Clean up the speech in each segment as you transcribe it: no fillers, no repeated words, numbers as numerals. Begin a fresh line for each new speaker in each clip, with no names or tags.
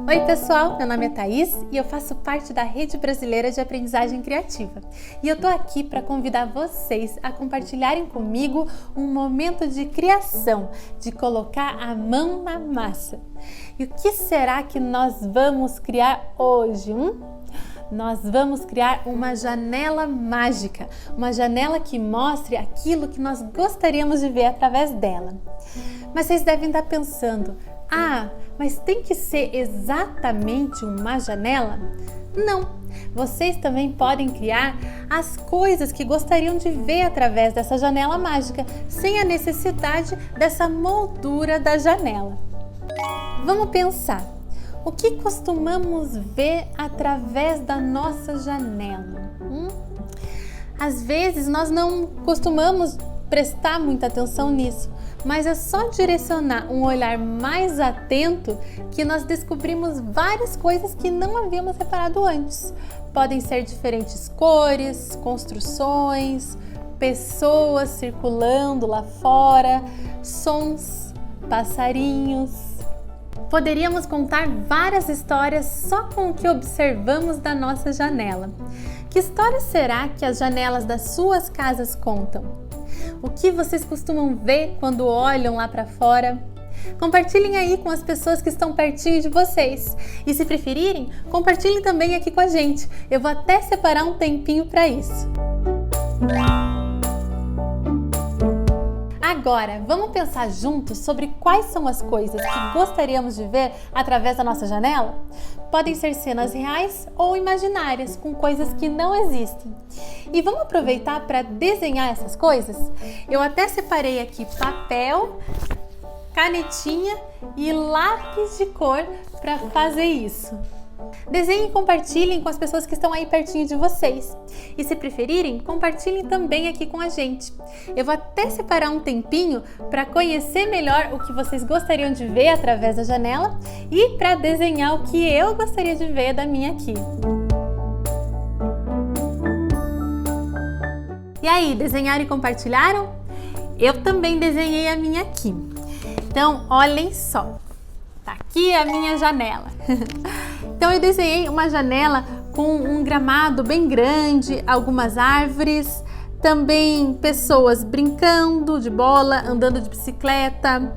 Oi pessoal, meu nome é Thaís e eu faço parte da Rede Brasileira de Aprendizagem Criativa. E eu tô aqui para convidar vocês a compartilharem comigo um momento de criação, de colocar a mão na massa. E o que será que nós vamos criar hoje? Nós vamos criar uma janela mágica, uma janela que mostre aquilo que nós gostaríamos de ver através dela. Mas vocês devem estar pensando, mas tem que ser exatamente uma janela? Não! Vocês também podem criar as coisas que gostariam de ver através dessa janela mágica, sem a necessidade dessa moldura da janela. Vamos pensar, o que costumamos ver através da nossa janela? Às vezes nós não costumamos prestar muita atenção nisso, mas é só direcionar um olhar mais atento que nós descobrimos várias coisas que não havíamos reparado antes. Podem ser diferentes cores, construções, pessoas circulando lá fora, sons, passarinhos. Poderíamos contar várias histórias só com o que observamos da nossa janela. Que história será que as janelas das suas casas contam? O que vocês costumam ver quando olham lá para fora? Compartilhem aí com as pessoas que estão pertinho de vocês. E se preferirem, compartilhem também aqui com a gente. Eu vou até separar um tempinho para isso. Agora, vamos pensar juntos sobre quais são as coisas que gostaríamos de ver através da nossa janela? Podem ser cenas reais ou imaginárias, com coisas que não existem. E vamos aproveitar para desenhar essas coisas? Eu até separei aqui papel, canetinha e lápis de cor para fazer isso. Desenhem e compartilhem com as pessoas que estão aí pertinho de vocês. E se preferirem, compartilhem também aqui com a gente. Eu vou até separar um tempinho para conhecer melhor o que vocês gostariam de ver através da janela e para desenhar o que eu gostaria de ver da minha aqui. E aí, desenharam e compartilharam? Eu também desenhei a minha aqui. Então, olhem só. Tá aqui a minha janela. Então eu desenhei uma janela com um gramado bem grande, algumas árvores, também pessoas brincando de bola, andando de bicicleta,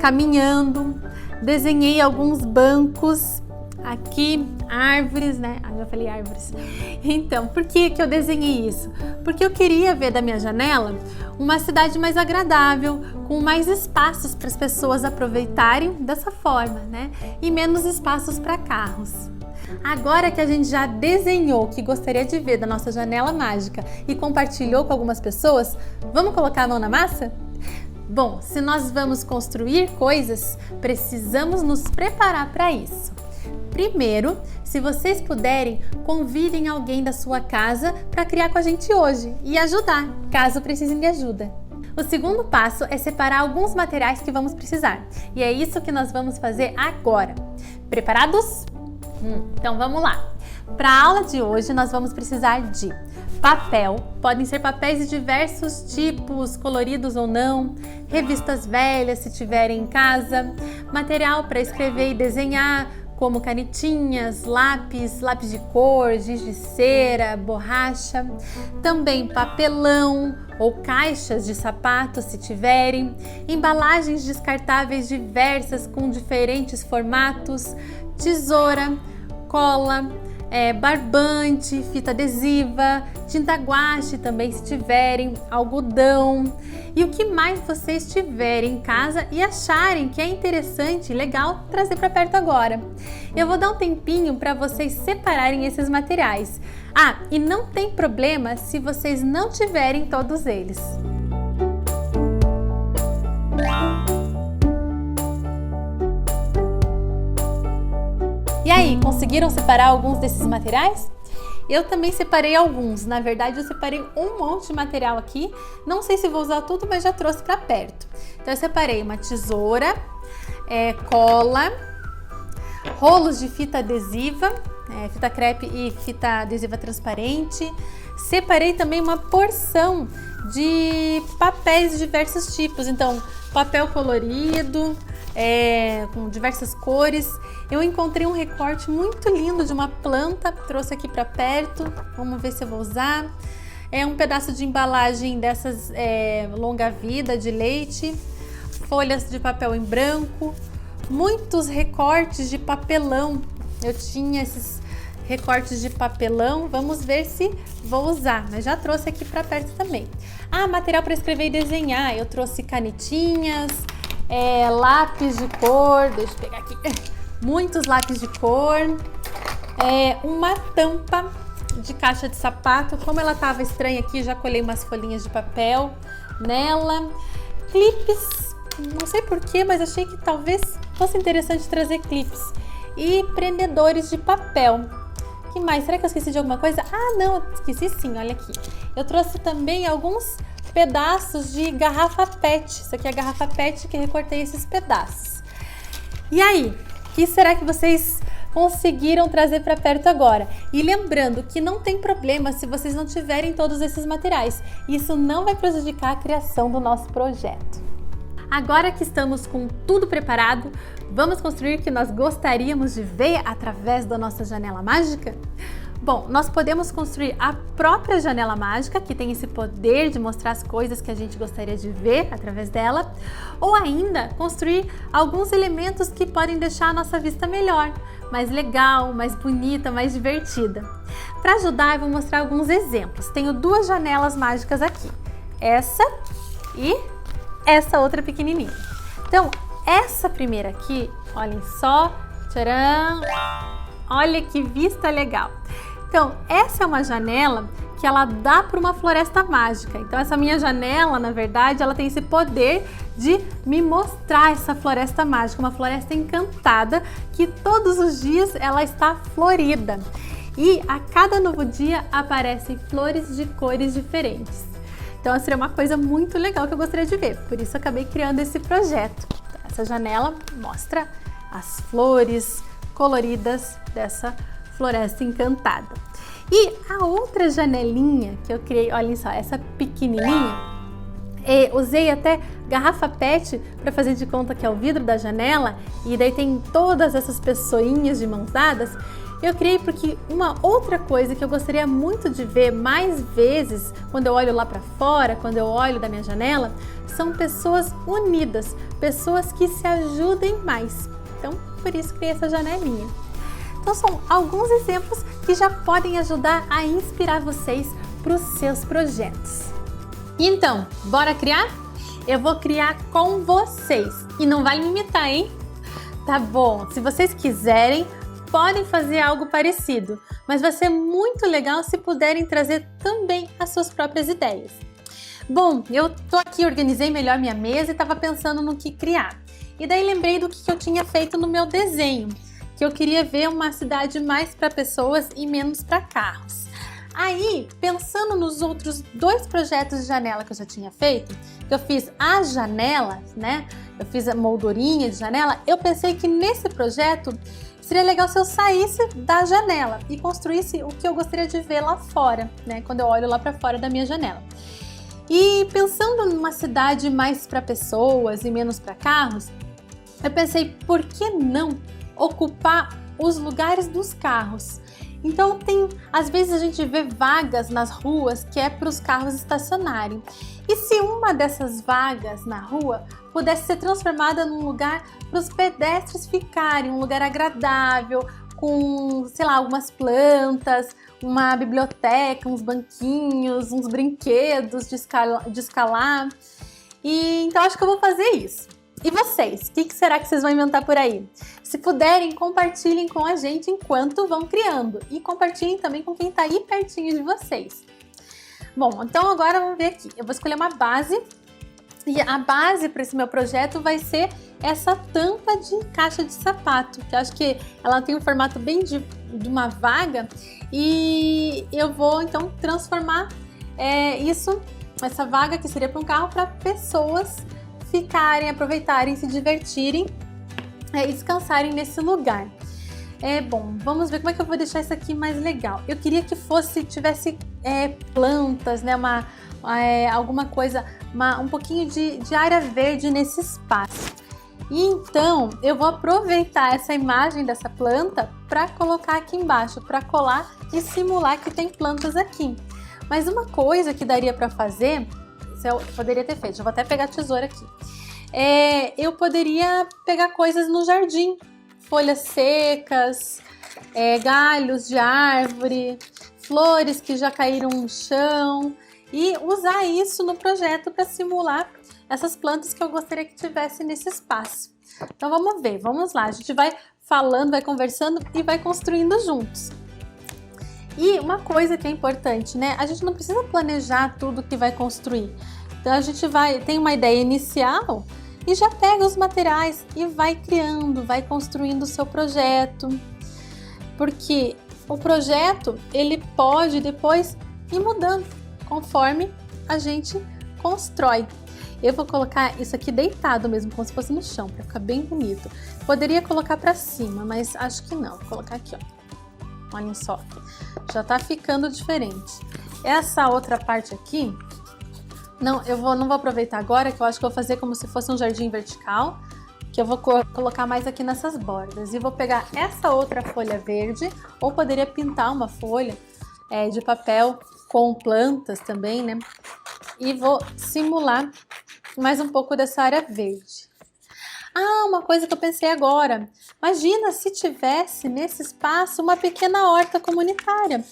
caminhando. Desenhei alguns bancos, aqui árvores, né? Já falei árvores. Então, por que eu desenhei isso? Porque eu queria ver da minha janela uma cidade mais agradável, com mais espaços para as pessoas aproveitarem dessa forma, né? E menos espaços para carros. Agora que a gente já desenhou o que gostaria de ver da nossa janela mágica e compartilhou com algumas pessoas, vamos colocar a mão na massa? Bom, se nós vamos construir coisas, precisamos nos preparar para isso. Primeiro, se vocês puderem, convidem alguém da sua casa para criar com a gente hoje e ajudar, caso precisem de ajuda. O segundo passo é separar alguns materiais que vamos precisar. E é isso que nós vamos fazer agora. Preparados? Então vamos lá. Para a aula de hoje nós vamos precisar de papel, podem ser papéis de diversos tipos, coloridos ou não, revistas velhas se tiverem em casa, material para escrever e desenhar, como canetinhas, lápis de cor, giz de cera, borracha, também papelão ou caixas de sapatos se tiverem, embalagens descartáveis diversas com diferentes formatos, tesoura, cola, barbante, fita adesiva, tinta guache também se tiverem, algodão e o que mais vocês tiverem em casa e acharem que é interessante e legal trazer para perto agora. Eu vou dar um tempinho para vocês separarem esses materiais. E não tem problema se vocês não tiverem todos eles. E aí, conseguiram separar alguns desses materiais? Eu também separei alguns, na verdade eu separei um monte de material aqui, não sei se vou usar tudo, mas já trouxe para perto. Então eu separei uma tesoura, cola, rolos de fita adesiva, fita crepe e fita adesiva transparente. Separei também uma porção de papéis de diversos tipos, então papel colorido, com diversas cores. Eu encontrei um recorte muito lindo de uma planta, trouxe aqui para perto, vamos ver se eu vou usar. É um pedaço de embalagem dessas longa-vida de leite, folhas de papel em branco, muitos recortes de papelão. Eu tinha esses recortes de papelão, vamos ver se vou usar, mas já trouxe aqui para perto também. Material para escrever e desenhar, eu trouxe canetinhas, lápis de cor, deixa eu pegar aqui, muitos lápis de cor, uma tampa de caixa de sapato, como ela estava estranha aqui, já colei umas folhinhas de papel nela, clipes, não sei porquê, mas achei que talvez fosse interessante trazer clipes, e prendedores de papel. Que mais? Será que eu esqueci de alguma coisa? Não, esqueci sim, olha aqui. Eu trouxe também alguns pedaços de garrafa PET. Isso aqui é a garrafa PET que eu recortei esses pedaços. E aí, o que será que vocês conseguiram trazer para perto agora? E lembrando que não tem problema se vocês não tiverem todos esses materiais. Isso não vai prejudicar a criação do nosso projeto. Agora que estamos com tudo preparado, vamos construir o que nós gostaríamos de ver através da nossa janela mágica? Bom, nós podemos construir a própria janela mágica, que tem esse poder de mostrar as coisas que a gente gostaria de ver através dela, ou ainda construir alguns elementos que podem deixar a nossa vista melhor, mais legal, mais bonita, mais divertida. Para ajudar, eu vou mostrar alguns exemplos. Tenho duas janelas mágicas aqui, essa e essa outra pequenininha. Então, essa primeira aqui, olhem só, tcharam! Olha que vista legal! Então, essa é uma janela que ela dá para uma floresta mágica. Então, essa minha janela, na verdade, ela tem esse poder de me mostrar essa floresta mágica, uma floresta encantada que todos os dias ela está florida. E a cada novo dia aparecem flores de cores diferentes. Então, seria uma coisa muito legal que eu gostaria de ver, por isso eu acabei criando esse projeto. Essa janela mostra as flores coloridas dessa floresta encantada. E a outra janelinha que eu criei, olhem só, essa pequenininha, usei até garrafa PET para fazer de conta que é o vidro da janela, e daí tem todas essas pessoinhas de mãos dadas. Eu criei porque uma outra coisa que eu gostaria muito de ver mais vezes quando eu olho lá para fora, quando eu olho da minha janela, são pessoas unidas, pessoas que se ajudem mais. Então, por isso criei essa janelinha. Então, são alguns exemplos que já podem ajudar a inspirar vocês para os seus projetos. Então, bora criar? Eu vou criar com vocês e não vai me imitar, hein? Tá bom, se vocês quiserem, podem fazer algo parecido, mas vai ser muito legal se puderem trazer também as suas próprias ideias. Bom, eu tô aqui, organizei melhor minha mesa e estava pensando no que criar. E daí lembrei do que eu tinha feito no meu desenho, que eu queria ver uma cidade mais para pessoas e menos para carros. Aí, pensando nos outros dois projetos de janela que eu já tinha feito, que eu fiz as janelas, né? Eu fiz a moldurinha de janela, eu pensei que nesse projeto seria legal se eu saísse da janela e construísse o que eu gostaria de ver lá fora, né? Quando eu olho lá para fora da minha janela. E pensando numa cidade mais para pessoas e menos para carros, eu pensei, por que não ocupar os lugares dos carros? Então às vezes a gente vê vagas nas ruas que é para os carros estacionarem. E se uma dessas vagas na rua pudesse ser transformada num lugar para os pedestres ficarem, um lugar agradável, com, sei lá, algumas plantas, uma biblioteca, uns banquinhos, uns brinquedos de escalar. E então acho que eu vou fazer isso. E vocês? O que será que vocês vão inventar por aí? Se puderem, compartilhem com a gente enquanto vão criando. E compartilhem também com quem está aí pertinho de vocês. Bom, então agora vamos ver aqui. Eu vou escolher uma base. E a base para esse meu projeto vai ser essa tampa de caixa de sapato. Que eu acho que ela tem um formato bem de uma vaga. E eu vou então transformar essa vaga que seria para um carro, para pessoas ficarem, aproveitarem, se divertirem e descansarem nesse lugar. Bom, vamos ver como é que eu vou deixar isso aqui mais legal. Eu queria que tivesse plantas, né, alguma coisa, um pouquinho de área verde nesse espaço. E então eu vou aproveitar essa imagem dessa planta para colocar aqui embaixo, para colar e simular que tem plantas aqui. Mas uma coisa que daria para fazer, eu poderia ter feito, eu vou até pegar a tesoura aqui. Eu poderia pegar coisas no jardim, folhas secas, galhos de árvore, flores que já caíram no chão e usar isso no projeto para simular essas plantas que eu gostaria que tivesse nesse espaço. Então vamos ver, vamos lá, a gente vai falando, vai conversando e vai construindo juntos. E uma coisa que é importante, né? A gente não precisa planejar tudo que vai construir. Então a gente tem uma ideia inicial e já pega os materiais e vai criando, vai construindo o seu projeto. Porque o projeto, ele pode depois ir mudando conforme a gente constrói. Eu vou colocar isso aqui deitado mesmo, como se fosse no chão, para ficar bem bonito. Poderia colocar para cima, mas acho que não. Vou colocar aqui, ó. Olhem só. Já tá ficando diferente. Essa outra parte aqui, não vou aproveitar agora, que eu acho que eu vou fazer como se fosse um jardim vertical, que eu vou colocar mais aqui nessas bordas. E vou pegar essa outra folha verde, ou poderia pintar uma folha de papel com plantas também, né? E vou simular mais um pouco dessa área verde. Ah, uma coisa que eu pensei agora. Imagina se tivesse nesse espaço uma pequena horta comunitária,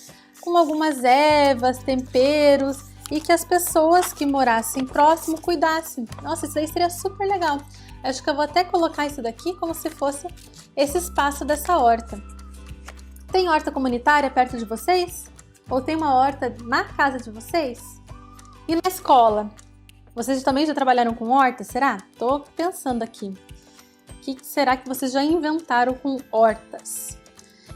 com algumas ervas, temperos, e que as pessoas que morassem próximo cuidassem. Nossa, isso aí seria super legal. Acho que eu vou até colocar isso daqui como se fosse esse espaço dessa horta. Tem horta comunitária perto de vocês? Ou tem uma horta na casa de vocês? E na escola? Vocês também já trabalharam com horta, será? Tô pensando aqui. O que será que vocês já inventaram com hortas?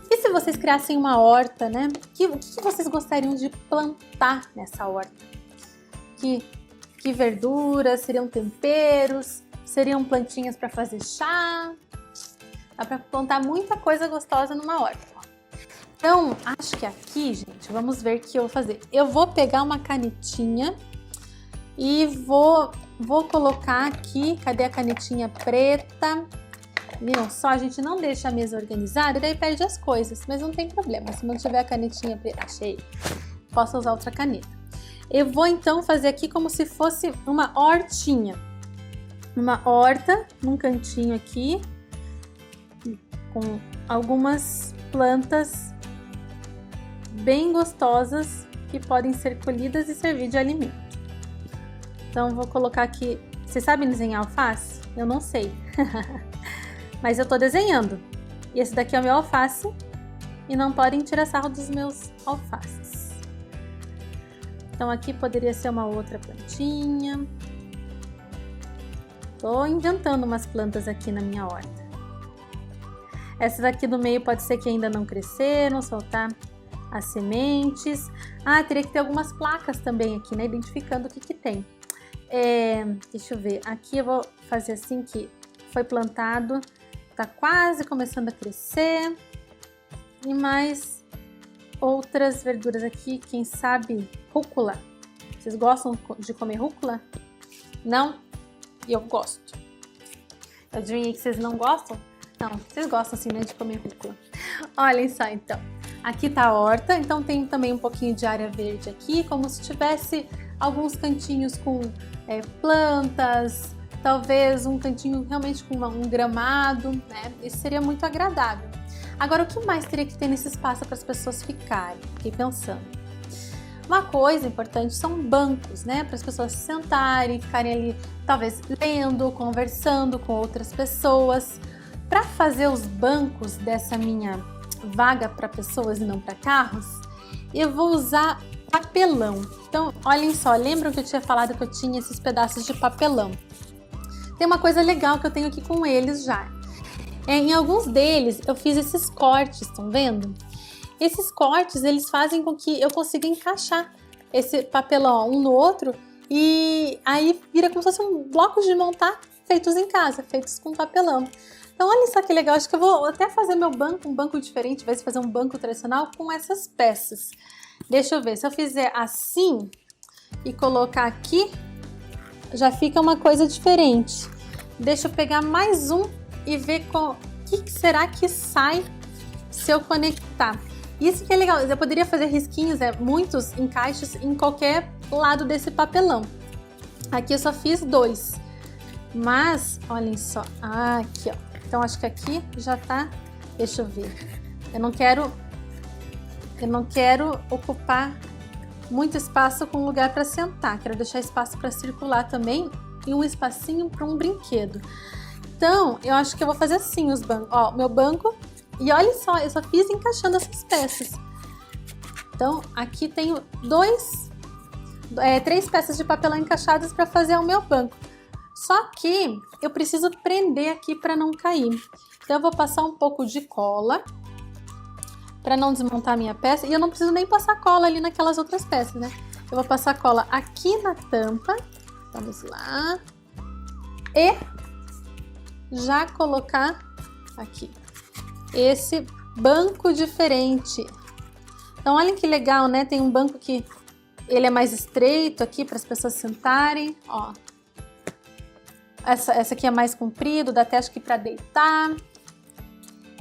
E se vocês criassem uma horta, né? O que vocês gostariam de plantar nessa horta? Que verduras? Seriam temperos? Seriam plantinhas para fazer chá? Dá para plantar muita coisa gostosa numa horta. Então, acho que aqui, gente, vamos ver o que eu vou fazer. Eu vou pegar uma canetinha e vou colocar aqui, cadê a canetinha preta? Viram só, a gente não deixa a mesa organizada e daí perde as coisas, mas não tem problema. Se não tiver a canetinha preta, achei, posso usar outra caneta. Eu vou então fazer aqui como se fosse uma hortinha. Uma horta, num cantinho aqui, com algumas plantas bem gostosas que podem ser colhidas e servir de alimento. Então vou colocar aqui, vocês sabem desenhar alface? Eu não sei, mas eu tô desenhando. E esse daqui é o meu alface e não podem tirar sarro dos meus alfaces. Então aqui poderia ser uma outra plantinha. Tô inventando umas plantas aqui na minha horta. Essa daqui do meio pode ser que ainda não cresceram, soltar as sementes. Ah, teria que ter algumas placas também aqui, né? Identificando o que tem. Deixa eu ver. Aqui eu vou fazer assim que foi plantado, tá quase começando a crescer. E mais outras verduras aqui, quem sabe rúcula. Vocês gostam de comer rúcula? Não? Eu gosto. Eu adivinhei que vocês não gostam? Não, vocês gostam assim, né, de comer rúcula. Olhem só, então. Aqui tá a horta, então tem também um pouquinho de área verde aqui, como se tivesse alguns cantinhos com plantas, talvez um cantinho realmente com um gramado, né? Isso seria muito agradável. Agora, o que mais teria que ter nesse espaço para as pessoas ficarem? Fiquei pensando. Uma coisa importante são bancos, né? Para as pessoas se sentarem, ficarem ali, talvez lendo, conversando com outras pessoas. Para fazer os bancos dessa minha vaga para pessoas e não para carros, eu vou usar papelão. Então, olhem só, lembram que eu tinha falado que eu tinha esses pedaços de papelão? Tem uma coisa legal que eu tenho aqui com eles já. Em alguns deles eu fiz esses cortes, estão vendo? Esses cortes, eles fazem com que eu consiga encaixar esse papelão um no outro e aí vira como se fosse um bloco de montar feitos em casa, feitos com papelão. Então olha só que legal, acho que eu vou até fazer meu banco, um banco diferente, vai fazer um banco tradicional com essas peças. Deixa eu ver, se eu fizer assim e colocar aqui, já fica uma coisa diferente. Deixa eu pegar mais um e ver o que será que sai se eu conectar. Isso que é legal, eu poderia fazer risquinhos, muitos encaixes em qualquer lado desse papelão. Aqui eu só fiz 2, mas olhem só, aqui ó. Então acho que aqui já tá, deixa eu ver. Eu não quero ocupar muito espaço com lugar para sentar, quero deixar espaço para circular também e um espacinho para um brinquedo. Então eu acho que eu vou fazer assim os bancos, ó, meu banco. E olha só, eu só fiz encaixando essas peças. Então, aqui tenho 3 peças de papelão encaixadas para fazer o meu banco. Só que eu preciso prender aqui para não cair. Então, eu vou passar um pouco de cola para não desmontar a minha peça. E eu não preciso nem passar cola ali naquelas outras peças, né? Eu vou passar cola aqui na tampa. Vamos lá. E já colocar aqui esse banco diferente. Então olha que legal, né? Tem um banco que ele é mais estreito aqui para as pessoas sentarem, ó. Essa aqui é mais comprido, dá até acho que para deitar.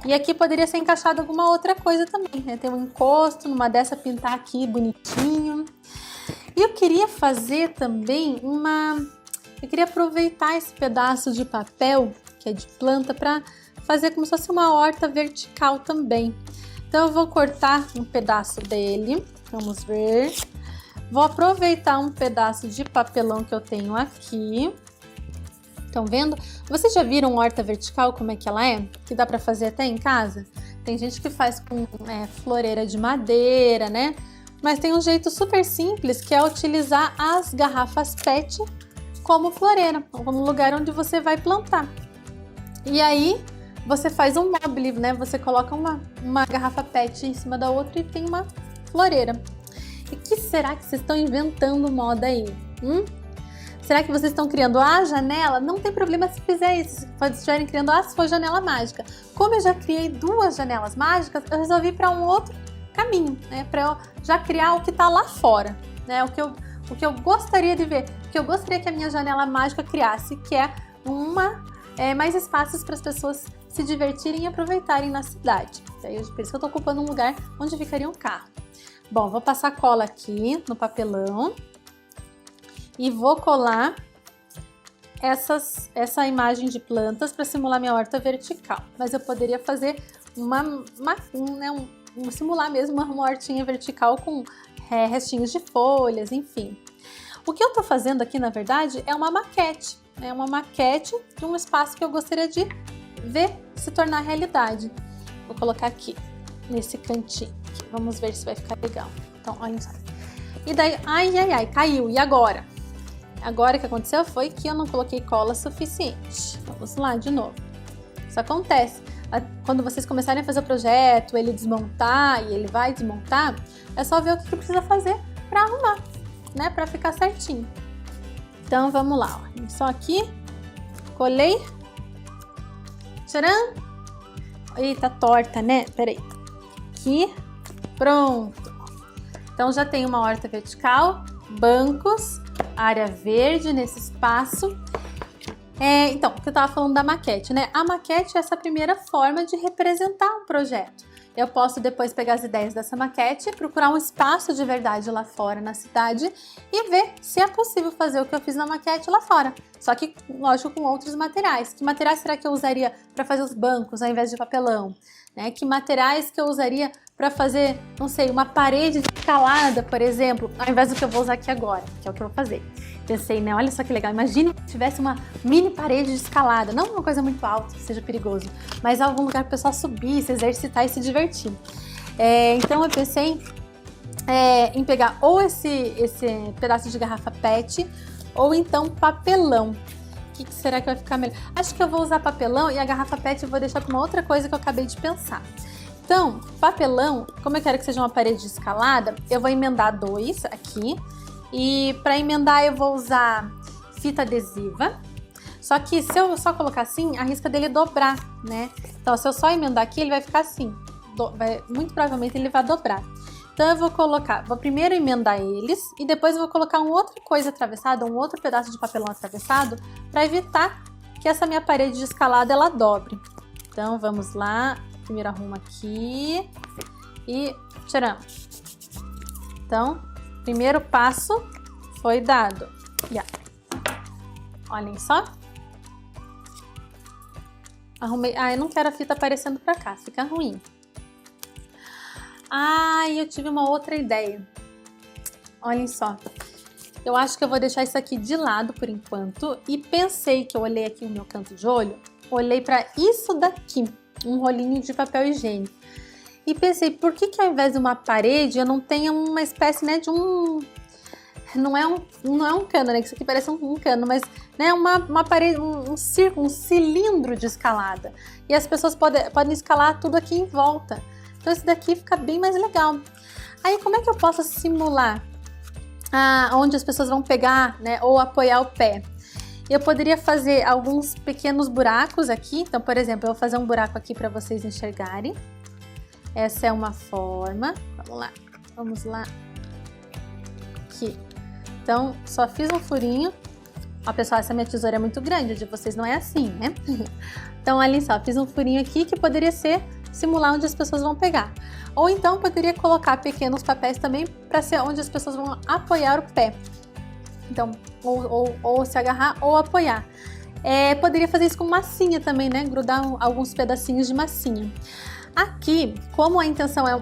E aqui poderia ser encaixado alguma outra coisa também, né? Tem um encosto, numa dessa pintar aqui bonitinho. E eu queria fazer também eu queria aproveitar esse pedaço de papel, que é de planta, para fazer como se fosse uma horta vertical também. Então eu vou cortar um pedaço dele, vamos ver. Vou aproveitar um pedaço de papelão que eu tenho aqui. Estão vendo? Vocês já viram horta vertical, como é que ela é? Que dá para fazer até em casa? Tem gente que faz com floreira de madeira, né? Mas tem um jeito super simples, que é utilizar as garrafas PET como floreira, como lugar onde você vai plantar. E aí você faz um mobile, né? Você coloca uma garrafa PET em cima da outra e tem uma floreira. E o que será que vocês estão inventando moda aí? Será que vocês estão criando a janela? Não tem problema se fizer isso, se estiverem criando a sua janela mágica. Como eu já criei 2 janelas mágicas, eu resolvi para um outro caminho, né? Para eu já criar o que está lá fora, né? O que eu gostaria de ver, o que eu gostaria que a minha janela mágica criasse, que é mais espaços para as pessoas se divertirem e aproveitarem na cidade. Por isso que eu estou ocupando um lugar onde ficaria um carro. Bom, vou passar cola aqui no papelão e vou colar essa imagem de plantas para simular minha horta vertical. Mas eu poderia fazer simular mesmo uma hortinha vertical com restinhos de folhas, enfim. O que eu estou fazendo aqui, na verdade, é uma maquete. É uma maquete de um espaço que eu gostaria de ver se tornar realidade. Vou colocar aqui, nesse cantinho. Aqui. Vamos ver se vai ficar legal. Então, olha só. E daí, ai, caiu. E agora? Agora o que aconteceu foi que eu não coloquei cola suficiente. Vamos lá, de novo. Isso acontece. Quando vocês começarem a fazer o projeto, ele desmontar e ele vai desmontar, é só ver o que precisa fazer para arrumar, né? Para ficar certinho. Então, vamos lá. Ó. Só aqui, colei. Tcharam! Eita, torta, né? Peraí. Aqui, pronto. Então, já tem uma horta vertical, bancos, área verde nesse espaço. Então, o que eu estava falando da maquete, né? A maquete é essa primeira forma de representar um projeto. Eu posso depois pegar as ideias dessa maquete, procurar um espaço de verdade lá fora na cidade e ver se é possível fazer o que eu fiz na maquete lá fora. Só que, lógico, com outros materiais. Que materiais será que eu usaria para fazer os bancos ao invés de papelão? Né? Que materiais que eu usaria para fazer, não sei, uma parede de escalada, por exemplo, ao invés do que eu vou usar aqui agora, que é o que eu vou fazer. Pensei, né? Olha só que legal. Imagine se tivesse uma mini parede de escalada. Não uma coisa muito alta, que seja perigoso, mas algum lugar para o pessoal subir, se exercitar e se divertir. Então eu pensei em pegar ou esse pedaço de garrafa PET ou então papelão. O que será que vai ficar melhor? Acho que eu vou usar papelão e a garrafa PET eu vou deixar para uma outra coisa que eu acabei de pensar. Então, papelão, como eu quero que seja uma parede de escalada, eu vou emendar 2 aqui. E para emendar eu vou usar fita adesiva. Só que se eu só colocar assim, a risca dele dobrar, né? Então, se eu só emendar aqui, ele vai ficar assim. Muito provavelmente ele vai dobrar. Então, eu vou primeiro emendar eles e depois eu vou colocar uma outra coisa atravessada, um outro pedaço de papelão atravessado para evitar que essa minha parede de escalada ela dobre. Então vamos lá, primeiro arrumo aqui e tiramos. Então, primeiro passo foi dado. Olhem só. Arrumei. Ah, eu não quero a fita aparecendo pra cá, fica ruim. Ah, e eu tive uma outra ideia. Olhem só. Eu acho que eu vou deixar isso aqui de lado por enquanto. E pensei que eu olhei aqui no meu canto de olho, olhei para isso daqui, um rolinho de papel higiênico. E pensei, por que ao invés de uma parede eu não tenho uma espécie, né, de um... Não é um cano, né? Que isso aqui parece um cano, mas né, uma parede, um círculo, um cilindro de escalada. E as pessoas podem escalar tudo aqui em volta. Então esse daqui fica bem mais legal. Aí como é que eu posso simular onde as pessoas vão pegar, né, ou apoiar o pé? Eu poderia fazer alguns pequenos buracos aqui. Então, por exemplo, eu vou fazer um buraco aqui para vocês enxergarem. Essa é uma forma. Vamos lá. Aqui. Então, só fiz um furinho. Ó, pessoal, essa minha tesoura é muito grande, de vocês não é assim, né? Então, olha só, fiz um furinho aqui que poderia ser simular onde as pessoas vão pegar. Ou então, poderia colocar pequenos papéis também para ser onde as pessoas vão apoiar o pé. Então, ou se agarrar ou apoiar. Poderia fazer isso com massinha também, né? Grudar alguns pedacinhos de massinha. Aqui, como a intenção é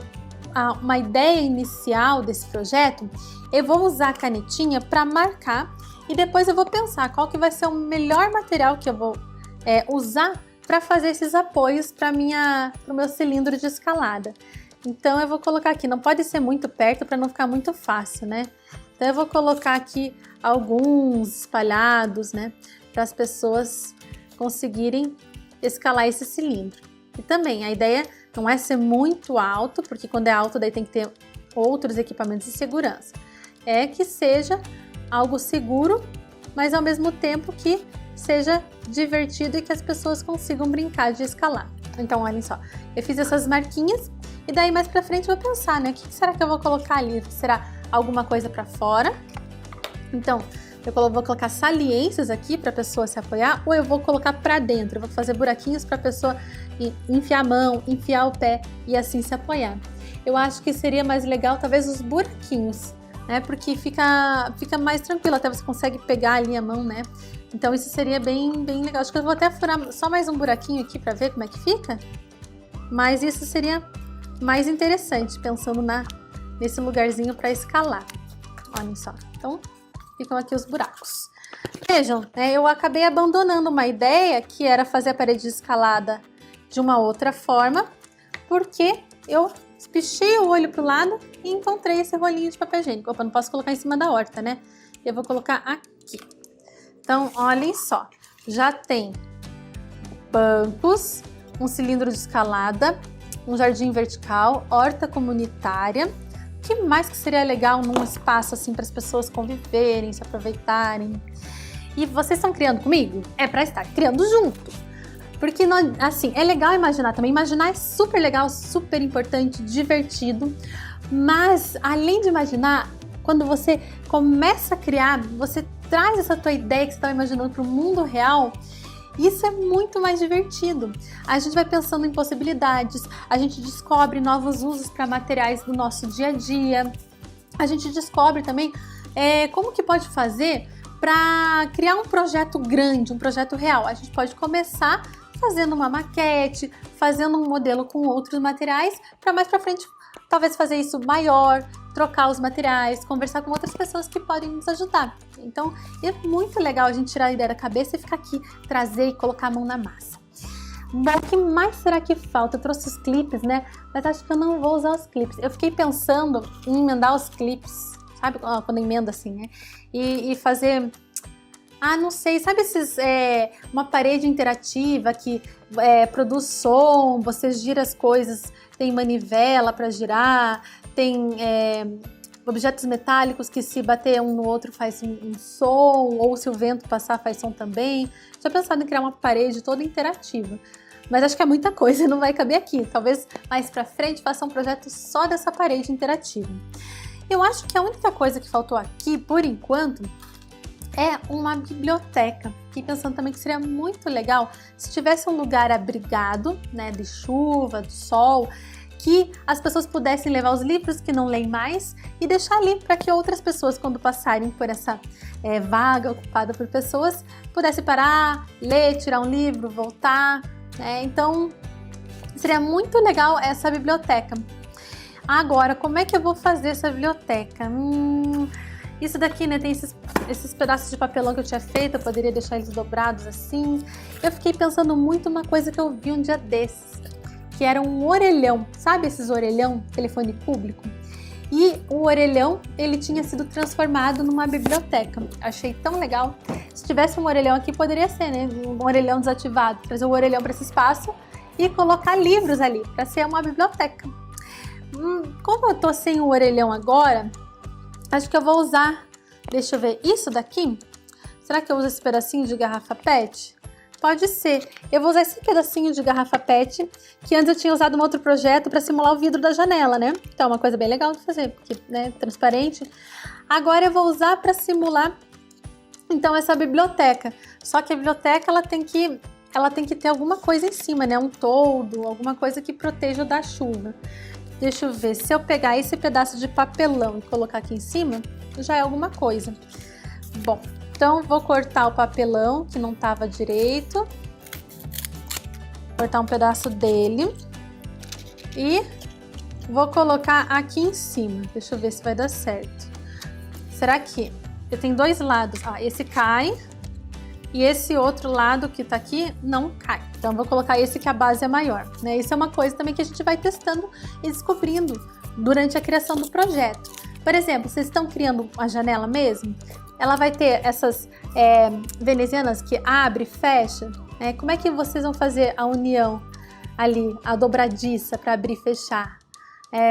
uma ideia inicial desse projeto, eu vou usar a canetinha para marcar e depois eu vou pensar qual que vai ser o melhor material que eu vou usar para fazer esses apoios para o meu cilindro de escalada. Então eu vou colocar aqui, não pode ser muito perto para não ficar muito fácil, né? Então eu vou colocar aqui alguns espalhados, né, para as pessoas conseguirem escalar esse cilindro. E também a ideia não é ser muito alto, porque quando é alto daí tem que ter outros equipamentos de segurança. É que seja algo seguro, mas ao mesmo tempo que seja divertido e que as pessoas consigam brincar de escalar. Então, olhem só, eu fiz essas marquinhas e daí mais pra frente eu vou pensar, né, o que será que eu vou colocar ali? Será alguma coisa pra fora? Então, eu vou colocar saliências aqui para a pessoa se apoiar, ou eu vou colocar para dentro, eu vou fazer buraquinhos para a pessoa enfiar a mão, enfiar o pé e assim se apoiar. Eu acho que seria mais legal talvez os buraquinhos, né? Porque fica mais tranquilo, até você consegue pegar ali a mão, né? Então isso seria bem legal. Acho que eu vou até furar só mais um buraquinho aqui para ver como é que fica. Mas isso seria mais interessante, pensando nesse lugarzinho para escalar. Olhem só. Então, ficam aqui os buracos. Vejam, eu acabei abandonando uma ideia que era fazer a parede de escalada de uma outra forma, porque eu espichei o olho pro lado e encontrei esse rolinho de papel higiênico. Opa, não posso colocar em cima da horta, né? Eu vou colocar aqui. Então, olhem só, já tem bancos, um cilindro de escalada, um jardim vertical, horta comunitária. O que mais que seria legal num espaço assim para as pessoas conviverem, se aproveitarem? E vocês estão criando comigo? É para estar criando junto. Porque, assim, é legal imaginar também. Imaginar é super legal, super importante, divertido. Mas, além de imaginar, quando você começa a criar, você traz essa tua ideia que você estava imaginando para o mundo real. Isso é muito mais divertido. A gente vai pensando em possibilidades, a gente descobre novos usos para materiais do nosso dia a dia. A gente descobre também como que pode fazer para criar um projeto grande, um projeto real. A gente pode começar fazendo uma maquete, fazendo um modelo com outros materiais, para mais para frente talvez fazer isso maior, trocar os materiais, conversar com outras pessoas que podem nos ajudar. Então, é muito legal a gente tirar a ideia da cabeça e ficar aqui, trazer e colocar a mão na massa. Bom, o que mais será que falta? Eu trouxe os clipes, né? Mas acho que eu não vou usar os clipes. Eu fiquei pensando em emendar os clipes, sabe? Quando emenda assim, né? E fazer... não sei, sabe uma parede interativa que produz som, você gira as coisas, tem manivela para girar, tem objetos metálicos que se bater um no outro faz um som, ou se o vento passar faz som também. Já pensado em criar uma parede toda interativa, mas acho que é muita coisa e não vai caber aqui. Talvez mais para frente faça um projeto só dessa parede interativa. Eu acho que a única coisa que faltou aqui, por enquanto, é uma biblioteca. Fiquei pensando também que seria muito legal se tivesse um lugar abrigado, né, de chuva, do sol, que as pessoas pudessem levar os livros que não leem mais e deixar ali para que outras pessoas, quando passarem por essa vaga ocupada por pessoas, pudessem parar, ler, tirar um livro, voltar, né? Então, seria muito legal essa biblioteca. Agora, como é que eu vou fazer essa biblioteca? Isso daqui, né, tem esses pedaços de papelão que eu tinha feito, eu poderia deixar eles dobrados assim. Eu fiquei pensando muito numa coisa que eu vi um dia desses, que era um orelhão, sabe esses orelhão, telefone público? E o orelhão, ele tinha sido transformado numa biblioteca. Achei tão legal. Se tivesse um orelhão aqui, poderia ser, né, um orelhão desativado, trazer o orelhão para esse espaço e colocar livros ali, para ser uma biblioteca. Como eu tô sem o orelhão agora, acho que eu vou usar, deixa eu ver, isso daqui? Será que eu uso esse pedacinho de garrafa PET? Pode ser. Eu vou usar esse pedacinho de garrafa PET, que antes eu tinha usado um outro projeto para simular o vidro da janela, né? Então é uma coisa bem legal de fazer, porque, né, transparente. Agora eu vou usar para simular, então, essa biblioteca. Só que a biblioteca, ela tem que ter alguma coisa em cima, né? Um toldo, alguma coisa que proteja da chuva. Deixa eu ver, se eu pegar esse pedaço de papelão e colocar aqui em cima, já é alguma coisa. Bom, então vou cortar o papelão que não estava direito, cortar um pedaço dele e vou colocar aqui em cima. Deixa eu ver se vai dar certo. Será que eu tenho dois lados? Esse cai e esse outro lado que tá aqui não cai. Então vou colocar esse que a base é maior, né? Isso é uma coisa também que a gente vai testando e descobrindo durante a criação do projeto. Por exemplo, vocês estão criando uma janela mesmo? Ela vai ter essas venezianas que abre e fecha, né? Como é que vocês vão fazer a união ali, a dobradiça para abrir e fechar?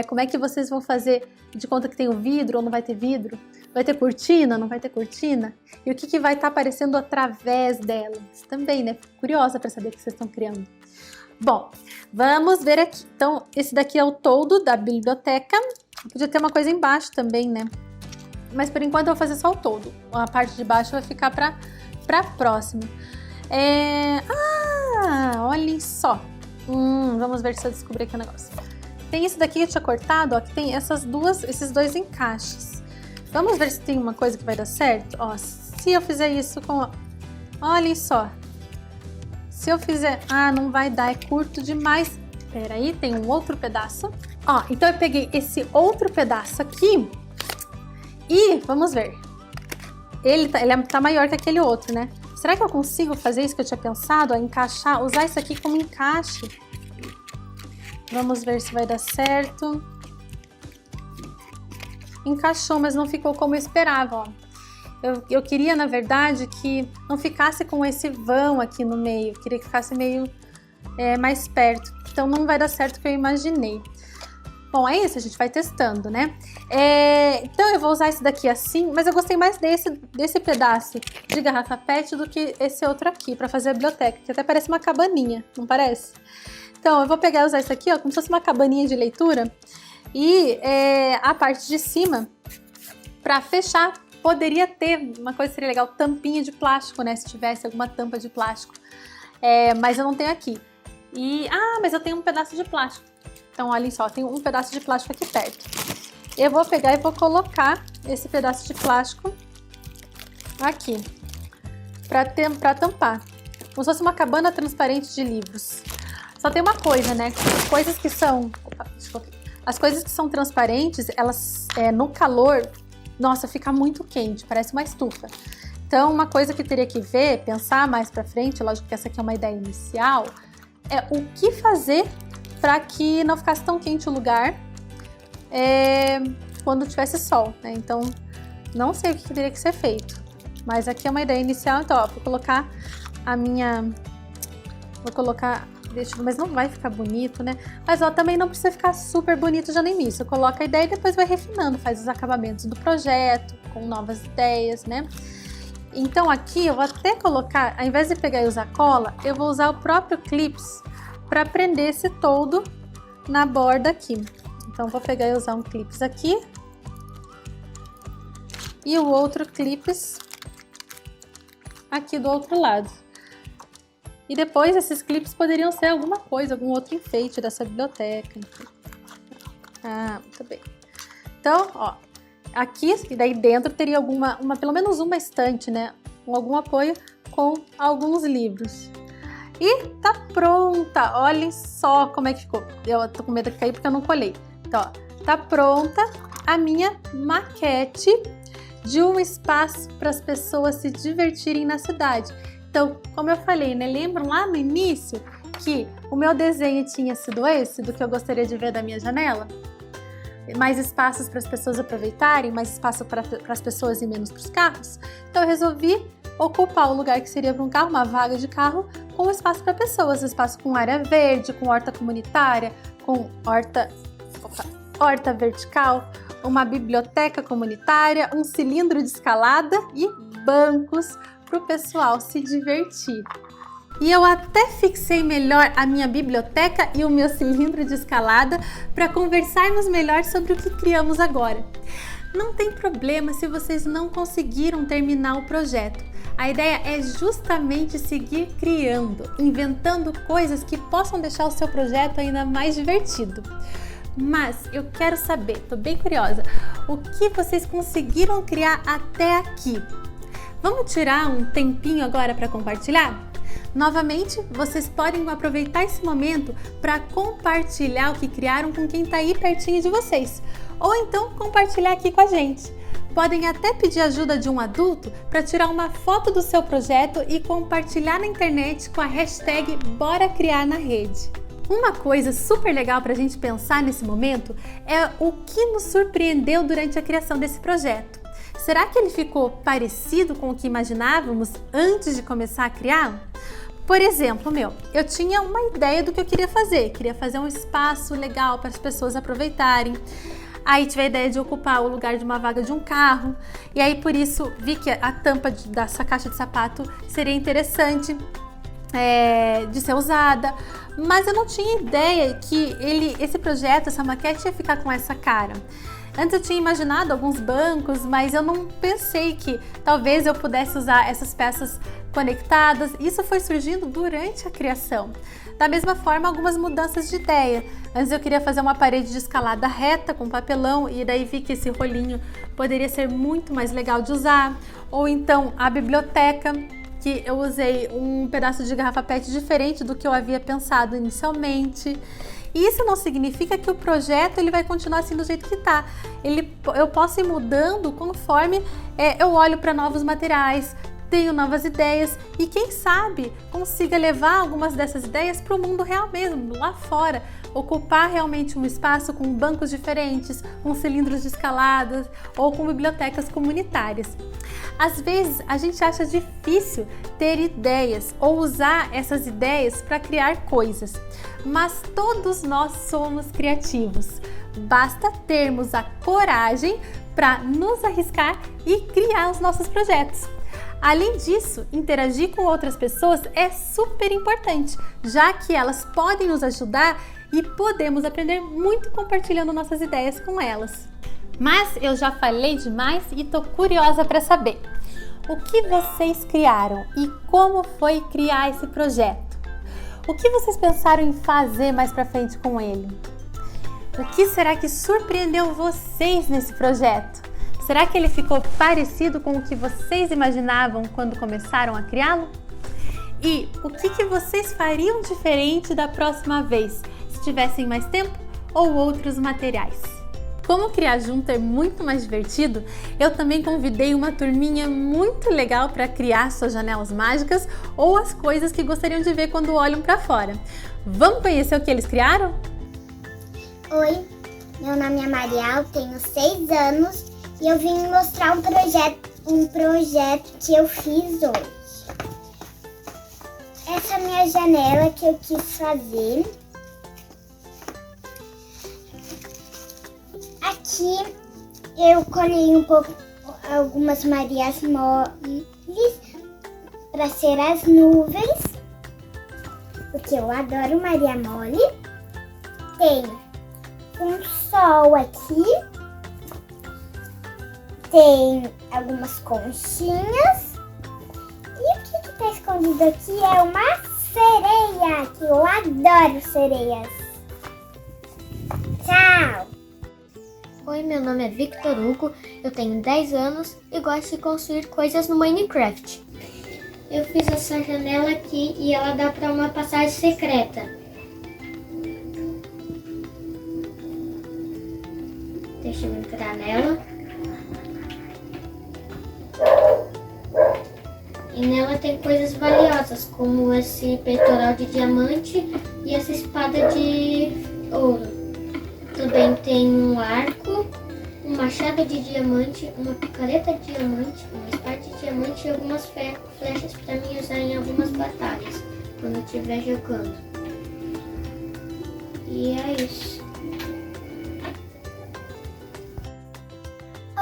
Como é que vocês vão fazer de conta que tem o vidro ou não vai ter vidro? Vai ter cortina, não vai ter cortina? E o que vai estar aparecendo através delas? Também, né? Fico curiosa para saber o que vocês estão criando. Bom, vamos ver aqui. Então, esse daqui é o toldo da biblioteca. Podia ter uma coisa embaixo também, né? Mas por enquanto eu vou fazer só o toldo. A parte de baixo vai ficar para próxima. Olhem só. Vamos ver se eu descobri aqui o negócio. Tem esse daqui que eu tinha cortado, ó, que tem esses dois encaixes. Vamos ver se tem uma coisa que vai dar certo. Ó, se eu fizer isso com... Olhem só. Se eu fizer... não vai dar, é curto demais. Peraí, tem um outro pedaço. Ó, então eu peguei esse outro pedaço aqui e vamos ver. Ele tá maior que aquele outro, né? Será que eu consigo fazer isso que eu tinha pensado? Encaixar, usar isso aqui como encaixe. Vamos ver se vai dar certo. Encaixou, mas não ficou como eu esperava, ó. Eu queria, na verdade, que não ficasse com esse vão aqui no meio. Eu queria que ficasse meio mais perto. Então não vai dar certo o que eu imaginei. Bom, é isso, a gente vai testando, né? Então eu vou usar esse daqui assim, mas eu gostei mais desse pedaço de garrafa PET do que esse outro aqui, para fazer a biblioteca, que até parece uma cabaninha, não parece? Então eu vou pegar e usar isso aqui, ó, como se fosse uma cabaninha de leitura. E a parte de cima, para fechar, poderia ter, uma coisa que seria legal, tampinha de plástico, né? Se tivesse alguma tampa de plástico. Mas eu não tenho aqui. Mas eu tenho um pedaço de plástico. Então, olhem só, tem um pedaço de plástico aqui perto. Eu vou pegar e vou colocar esse pedaço de plástico aqui, para tampar. Como se fosse uma cabana transparente de livros. Só tem uma coisa, né? As coisas que são... As coisas que são transparentes, elas, no calor, nossa, fica muito quente, parece uma estufa. Então, uma coisa que teria que ver, pensar mais pra frente, lógico que essa aqui é uma ideia inicial, é o que fazer para que não ficasse tão quente o lugar quando tivesse sol, né? Então, não sei o que teria que ser feito, mas aqui é uma ideia inicial. Então, ó, vou colocar mas não vai ficar bonito, né? Mas ó, também não precisa ficar super bonito já no início. Coloca a ideia e depois vai refinando, faz os acabamentos do projeto, com novas ideias, né? Então aqui eu vou até colocar, ao invés de pegar e usar cola, eu vou usar o próprio clips para prender esse toldo na borda aqui. Então vou pegar e usar um clips aqui e o outro clips aqui do outro lado. E depois esses clipes poderiam ser alguma coisa, algum outro enfeite dessa biblioteca. Ah, muito bem. Então, ó, aqui e daí dentro teria pelo menos uma estante, né? Algum apoio com alguns livros. E tá pronta! Olhem só como é que ficou. Eu tô com medo de cair porque eu não colei. Então, ó, tá pronta a minha maquete de um espaço para as pessoas se divertirem na cidade. Então, como eu falei, né? Lembram lá no início que o meu desenho tinha sido esse, do que eu gostaria de ver da minha janela? Mais espaços para as pessoas aproveitarem, mais espaço para as pessoas e menos para os carros. Então eu resolvi ocupar o lugar que seria para um carro, uma vaga de carro, com espaço para pessoas, espaço com área verde, com horta comunitária, com horta vertical, uma biblioteca comunitária, um cilindro de escalada e bancos para o pessoal se divertir. E eu até fixei melhor a minha biblioteca e o meu cilindro de escalada para conversarmos melhor sobre o que criamos agora. Não tem problema se vocês não conseguiram terminar o projeto. A ideia é justamente seguir criando, inventando coisas que possam deixar o seu projeto ainda mais divertido. Mas eu quero saber, tô bem curiosa, o que vocês conseguiram criar até aqui? Vamos tirar um tempinho agora para compartilhar? Novamente, vocês podem aproveitar esse momento para compartilhar o que criaram com quem está aí pertinho de vocês, ou então compartilhar aqui com a gente. Podem até pedir ajuda de um adulto para tirar uma foto do seu projeto e compartilhar na internet com a hashtag Bora Criar na Rede. Uma coisa super legal para a gente pensar nesse momento é o que nos surpreendeu durante a criação desse projeto. Será que ele ficou parecido com o que imaginávamos antes de começar a criar? Por exemplo, eu tinha uma ideia do que eu queria fazer um espaço legal para as pessoas aproveitarem. Aí tive a ideia de ocupar o lugar de uma vaga de um carro, e aí por isso vi que a tampa dessa caixa de sapato seria interessante de ser usada, mas eu não tinha ideia que esse projeto, essa maquete ia ficar com essa cara. Antes eu tinha imaginado alguns bancos, mas eu não pensei que talvez eu pudesse usar essas peças conectadas. Isso foi surgindo durante a criação. Da mesma forma, algumas mudanças de ideia. Antes eu queria fazer uma parede de escalada reta com papelão e daí vi que esse rolinho poderia ser muito mais legal de usar. Ou então a biblioteca, que eu usei um pedaço de garrafa PET diferente do que eu havia pensado inicialmente. E isso não significa que o projeto ele vai continuar assim do jeito que está. Eu posso ir mudando conforme eu olho para novos materiais, tenho novas ideias e quem sabe consiga levar algumas dessas ideias para o mundo real mesmo, lá fora. Ocupar realmente um espaço com bancos diferentes, com cilindros de escaladas ou com bibliotecas comunitárias. Às vezes a gente acha difícil ter ideias ou usar essas ideias para criar coisas, mas todos nós somos criativos. Basta termos a coragem para nos arriscar e criar os nossos projetos. Além disso, interagir com outras pessoas é super importante, já que elas podem nos ajudar e podemos aprender muito compartilhando nossas ideias com elas. Mas eu já falei demais e estou curiosa para saber o que vocês criaram e como foi criar esse projeto. O que vocês pensaram em fazer mais para frente com ele? O que será que surpreendeu vocês nesse projeto? Será que ele ficou parecido com o que vocês imaginavam quando começaram a criá-lo? E o que vocês fariam diferente da próxima vez, se tivessem mais tempo ou outros materiais? Como criar junto é muito mais divertido, eu também convidei uma turminha muito legal para criar suas janelas mágicas ou as coisas que gostariam de ver quando olham para fora. Vamos conhecer o que eles criaram?
Oi, meu nome é Marial, tenho 6 anos e eu vim mostrar um projeto que eu fiz hoje. Essa é a minha janela que eu quis fazer. Aqui eu colhei algumas Marias moles para ser as nuvens, porque eu adoro Maria mole. Tem um sol aqui, tem algumas conchinhas e o escondido aqui é uma sereia, que eu adoro sereias. Tchau!
Oi, meu nome é Victor Hugo, eu tenho 10 anos e gosto de construir coisas no Minecraft. Eu fiz essa janela aqui e ela dá para uma passagem secreta. Deixa eu entrar nela. E nela tem coisas valiosas, como esse peitoral de diamante e essa espada de ouro. Também tem um arco, um machado de diamante, uma picareta de diamante, uma espada de diamante e algumas flechas para mim usar em algumas batalhas, quando eu estiver jogando. E é isso.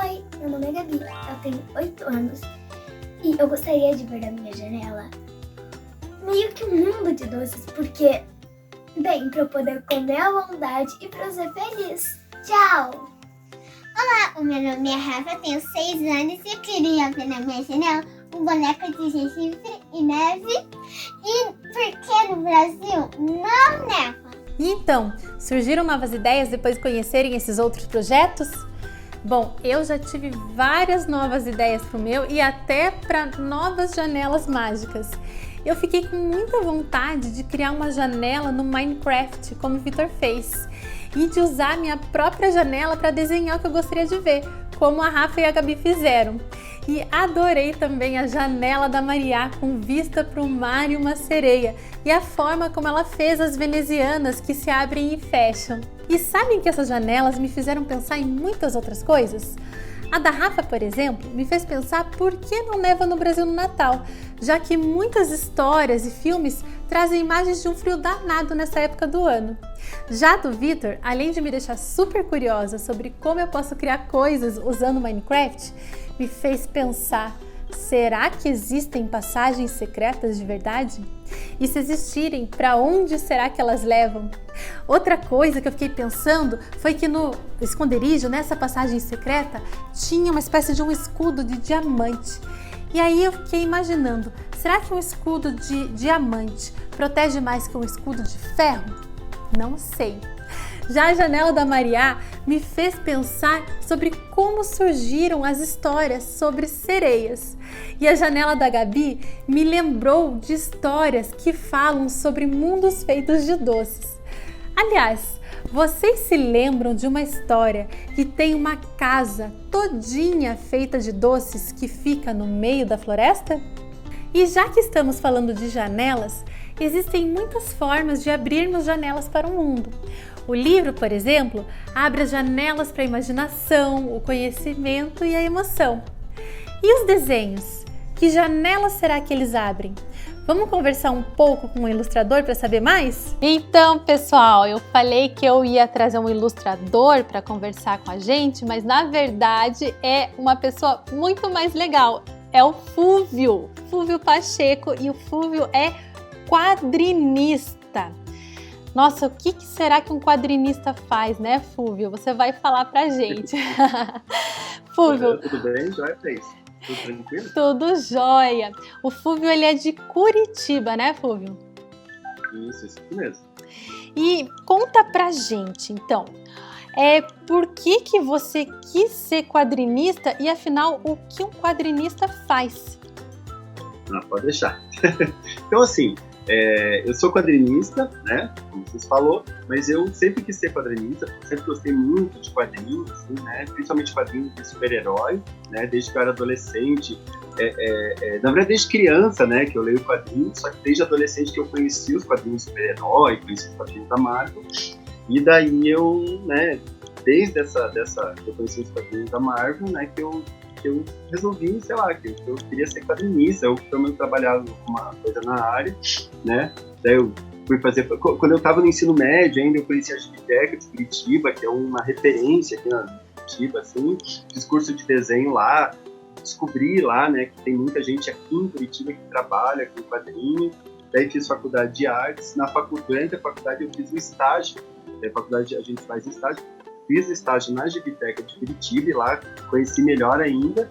Oi, meu nome é Gabi, eu tenho 8 anos e eu gostaria de ver da minha janela meio que um mundo de doces, porque, bem, para eu poder comer à vontade e para eu ser feliz. Tchau!
Olá, o meu nome é Rafa, eu tenho 6 anos e eu queria ver na minha janela um boneco de gengibre e neve. E porque no Brasil não neva.
E então, surgiram novas ideias depois de conhecerem esses outros projetos? Bom, eu já tive várias novas ideias para o meu e até para novas janelas mágicas. Eu fiquei com muita vontade de criar uma janela no Minecraft, como o Vitor fez, e de usar minha própria janela para desenhar o que eu gostaria de ver, como a Rafa e a Gabi fizeram. E adorei também a janela da Maria com vista para o mar e uma sereia, e a forma como ela fez as venezianas que se abrem e fecham. E sabem que essas janelas me fizeram pensar em muitas outras coisas? A da Rafa, por exemplo, me fez pensar por que não neva no Brasil no Natal, já que muitas histórias e filmes trazem imagens de um frio danado nessa época do ano. Já do Vitor, além de me deixar super curiosa sobre como eu posso criar coisas usando Minecraft, me fez pensar: será que existem passagens secretas de verdade? E se existirem, para onde será que elas levam? Outra coisa que eu fiquei pensando foi que no esconderijo, nessa passagem secreta, tinha uma espécie de um escudo de diamante. E aí eu fiquei imaginando, será que um escudo de diamante protege mais que um escudo de ferro? Não sei. Já a janela da Maria me fez pensar sobre como surgiram as histórias sobre sereias. E a janela da Gabi me lembrou de histórias que falam sobre mundos feitos de doces. Aliás, vocês se lembram de uma história que tem uma casa todinha feita de doces que fica no meio da floresta? E já que estamos falando de janelas, existem muitas formas de abrirmos janelas para o mundo. O livro, por exemplo, abre as janelas para a imaginação, o conhecimento e a emoção. E os desenhos? Que janelas será que eles abrem? Vamos conversar um pouco com o ilustrador para saber mais? Então, pessoal, eu falei que eu ia trazer um ilustrador para conversar com a gente, mas na verdade é uma pessoa muito mais legal. É o Fúvio Pacheco, e o Fúvio é quadrinista. Nossa, o que será que um quadrinista faz, né, Fúvio? Você vai falar pra gente. Fúvio.
Tudo bem? Jóia, Fez? Tudo tranquilo?
Tudo jóia. O Fúvio, ele é de Curitiba, né, Fúvio?
Isso mesmo.
E conta pra gente, então, por que você quis ser quadrinista e, afinal, o que um quadrinista faz?
Pode deixar. Então, assim, eu sou quadrinista, né, como vocês falou, mas eu sempre quis ser quadrinista, sempre gostei muito de quadrinhos, assim, né, principalmente quadrinhos de super-herói, né, desde que eu era adolescente, na verdade desde criança, né, que eu leio quadrinhos, só que desde adolescente que eu conheci os quadrinhos de super-herói, conheci os quadrinhos da Marvel, e daí eu, né, desde que eu conheci os quadrinhos da Marvel, né, que eu resolvi, sei lá, que eu queria ser quadrinista. Eu também trabalhava uma coisa na área, né? Daí eu fui fazer... Quando eu estava no ensino médio ainda, eu conheci a Gibiteca de Curitiba, que é uma referência aqui na Curitiba, assim, fiz curso de desenho lá, descobri lá, né, que tem muita gente aqui em Curitiba que trabalha com quadrinho. Daí fiz faculdade de artes. Durante a faculdade eu fiz um estágio. Na faculdade a gente faz estágio. Fiz estágio na Gibiteca de Curitiba e lá conheci melhor ainda.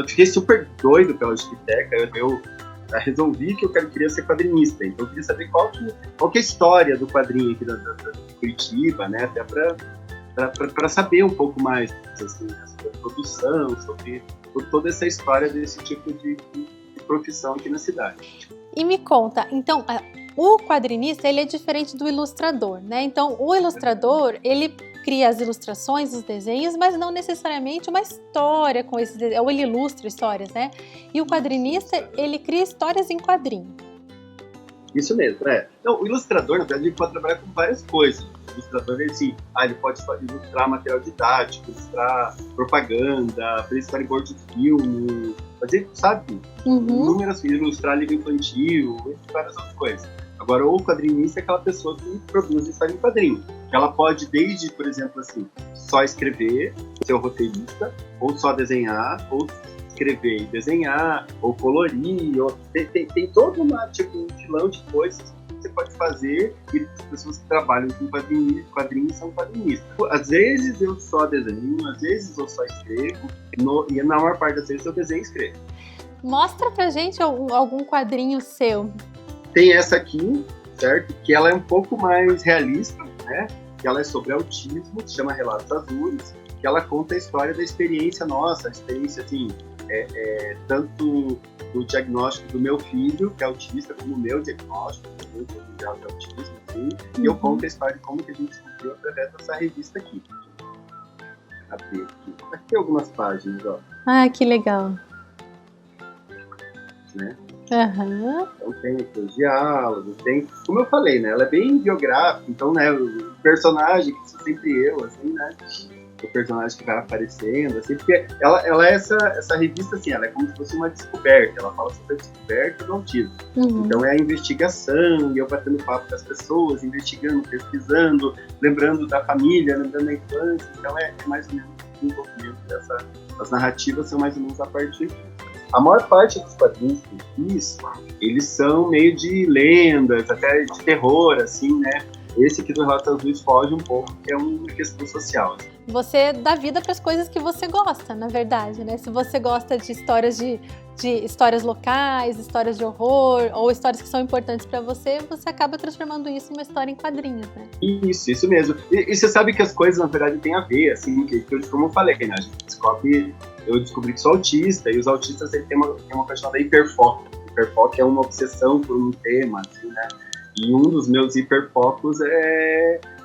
Fiquei super doido pela Gibiteca. Eu resolvi que eu queria ser quadrinista, então eu queria saber qual que é a história do quadrinho aqui da Curitiba, né, até para saber um pouco mais assim, sobre a produção, sobre toda essa história desse tipo de profissão aqui na cidade.
E me conta, então, o quadrinista, ele é diferente do ilustrador, né? Então, o ilustrador, ele cria as ilustrações, os desenhos, mas não necessariamente uma história com esses desenhos, ou ele ilustra histórias, né? E o quadrinista, ele cria histórias em quadrinho.
Isso mesmo, é. Então, o ilustrador, na verdade, ele pode trabalhar com várias coisas. O ilustrador, assim, ele pode ilustrar material didático, ilustrar propaganda, fazer storyboard de filme, fazer, sabe, inúmeras coisas, ilustrar livro infantil, e várias outras coisas. Agora, o quadrinista é aquela pessoa que produz história em quadrinho. Que ela pode, desde, por exemplo, assim, só escrever, ser o roteirista, ou só desenhar, ou escrever e desenhar, ou colorir, ou tem todo um filão de coisas que você pode fazer, e as pessoas que trabalham com quadrinhos são quadrinistas. Às vezes eu só desenho, às vezes eu só escrevo, e na maior parte das vezes eu desenho e escrevo.
Mostra pra gente algum quadrinho seu.
Tem essa aqui, certo? Que ela é um pouco mais realista, né? Que ela é sobre autismo, se chama Relatos Azuis, que ela conta a história da experiência nossa, a experiência, assim, tanto do diagnóstico do meu filho, que é autista, como o meu diagnóstico, também, que é de autismo, assim, e eu conto a história de como que a gente descobriu através dessa revista aqui. Aqui tem algumas páginas, ó.
Ah, que legal.
Né?
Uhum.
Então tem aqui os diálogos, tem, como eu falei, né, ela é bem biográfica, então, né, o personagem, que sou sempre eu, assim, né, o personagem que vai aparecendo, assim, porque ela é essa revista, assim, ela é como se fosse uma descoberta, ela fala sobre a descoberta do autismo. Então é a investigação, e eu batendo papo com as pessoas, investigando, pesquisando, lembrando da família, lembrando da infância, então é mais ou menos o desenvolvimento as narrativas são mais ou menos a partir disso. A maior parte dos quadrinhos que eu fiz, eles são meio de lendas, até de terror, assim, né? Esse aqui do Relatos Azuis foge um pouco, que é uma questão social.
Você dá vida para as coisas que você gosta, na verdade, né? Se você gosta de histórias de histórias locais, histórias de horror, ou histórias que são importantes para você, você acaba transformando isso em uma história em quadrinhos, né?
Isso mesmo. E você sabe que as coisas, na verdade, têm a ver, assim, como eu falei, né? Eu descobri que sou autista, e os autistas eles têm uma questão da hiperfoco. Hiperfoco é uma obsessão por um tema, assim, né? E um dos meus hiperfocos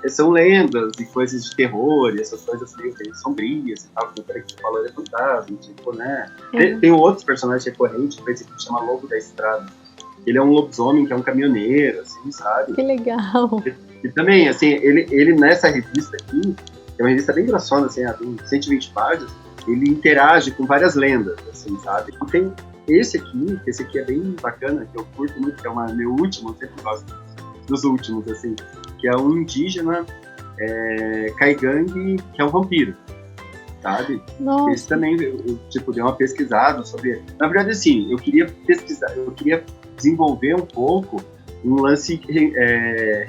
são lendas e coisas de terror, e essas coisas meio sombrias e tal, como que você falou, é fantasma, tipo, né? Tem outros personagens recorrentes, por exemplo, que chama Lobo da Estrada. Ele é um lobisomem que é um caminhoneiro, assim, sabe?
Que legal!
E também, assim, ele nessa revista aqui, que é uma revista bem grossona, assim, tem 120 páginas, ele interage com várias lendas, assim, sabe? E tem esse aqui é bem bacana, que eu curto muito, que é meu último, eu sempre gosto dos últimos, assim, que é um indígena caigangue, que é um vampiro, sabe?
Nossa.
Esse também, eu dei uma pesquisada sobre... Na verdade, assim, eu queria desenvolver um pouco um lance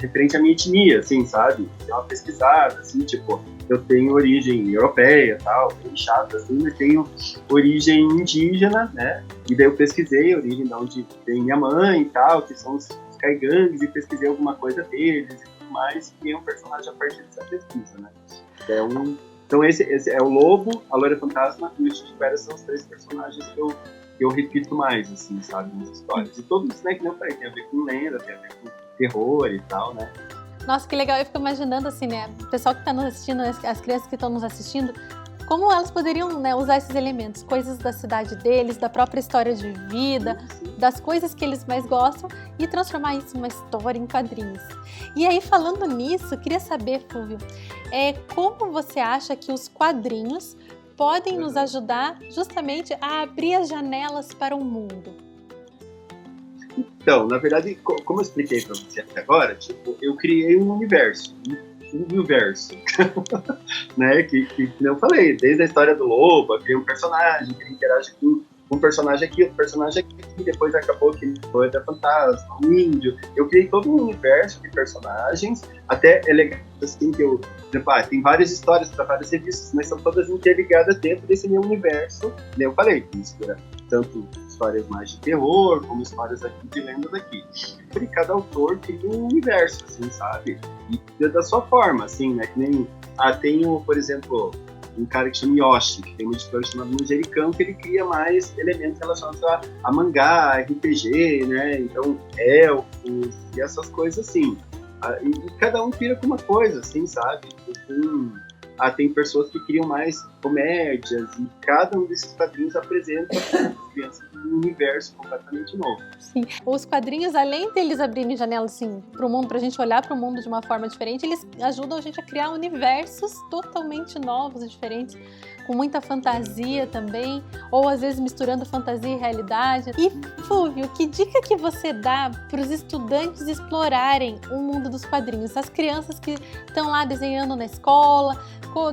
referente à minha etnia, assim, sabe? Dei uma pesquisada, assim, tipo, eu tenho origem europeia, tal, bem chata, assim, mas tenho origem indígena, né? E daí eu pesquisei a origem de onde vem minha mãe e tal, que são os caigangues, e pesquisei alguma coisa deles e tudo mais, e criei um personagem a partir dessa pesquisa, né? Então esse é o Lobo, a Loira Fantasma e o Chiquibera são os 3 personagens que eu repito mais, assim, sabe, nas histórias. E todos, né, que nem eu falei, tem a ver com lenda, tem a ver com terror e tal, né?
Nossa, que legal. Eu fico imaginando, assim, né, o pessoal que está nos assistindo, as crianças que estão nos assistindo, como elas poderiam, né, usar esses elementos, coisas da cidade deles, da própria história de vida, das coisas que eles mais gostam e transformar isso em uma história em quadrinhos. E aí, falando nisso, queria saber, Fúvio, como você acha que os quadrinhos podem nos ajudar justamente a abrir as janelas para o mundo?
Então, na verdade, como eu expliquei para você até agora, tipo, eu criei um universo, né, que eu falei, desde a história do lobo, eu criei um personagem que interage com um personagem aqui, outro personagem aqui, depois acabou que ele foi da fantasma, um índio. Eu criei todo um universo de personagens, até é legal assim que tem várias histórias para várias revistas, mas são todas interligadas dentro desse meu universo, né? Eu falei, que mistura tanto histórias mais de terror, como histórias aqui de lendas aqui. E cada autor cria um universo, assim, sabe? E da sua forma, assim, né? Que nem, tenho, por exemplo, um cara que chama Yoshi, que tem uma editora chamada Manjericão, que ele cria mais elementos relacionados a mangá, RPG, né? Então, elfos e essas coisas assim. E cada um cria com uma coisa, assim, sabe? Tem pessoas que criam mais comédias e cada um desses quadrinhos apresenta para as crianças um universo completamente novo.
Sim, os quadrinhos, além deles abrirem janelas assim, para o mundo, para a gente olhar para o mundo de uma forma diferente, eles ajudam a gente a criar universos totalmente novos e diferentes, com muita fantasia também, ou às vezes misturando fantasia e realidade. E, Fúvio, que dica que você dá para os estudantes explorarem o mundo dos quadrinhos? As crianças que estão lá desenhando na escola,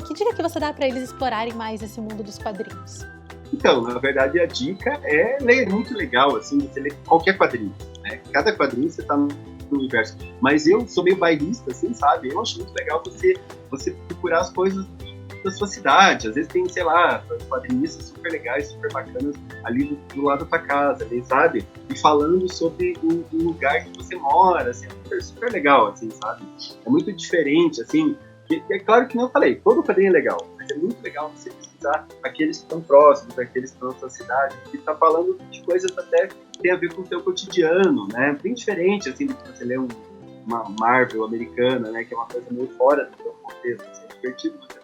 que dica que você dá para eles explorarem mais esse mundo dos quadrinhos?
Então, na verdade, a dica é ler muito legal, assim, você lê qualquer quadrinho, né? Cada quadrinho você tá no universo. Mas eu sou meio bairrista, assim, sabe? Eu acho muito legal você procurar as coisas da sua cidade. Às vezes tem, sei lá, quadrinistas super legais, super bacanas ali do lado da tua casa, ali, sabe? E falando sobre o lugar que você mora, assim, é super legal, assim, sabe? É muito diferente, assim. É claro que, não eu falei, todo quadrinho é legal, mas é muito legal você pesquisar aqueles que estão próximos, aqueles que estão na sua cidade, que está falando de coisas até que tem a ver com o teu cotidiano, né? Bem diferente, assim, do que você lê uma Marvel americana, né? Que é uma coisa meio fora do teu contexto, assim, é divertido você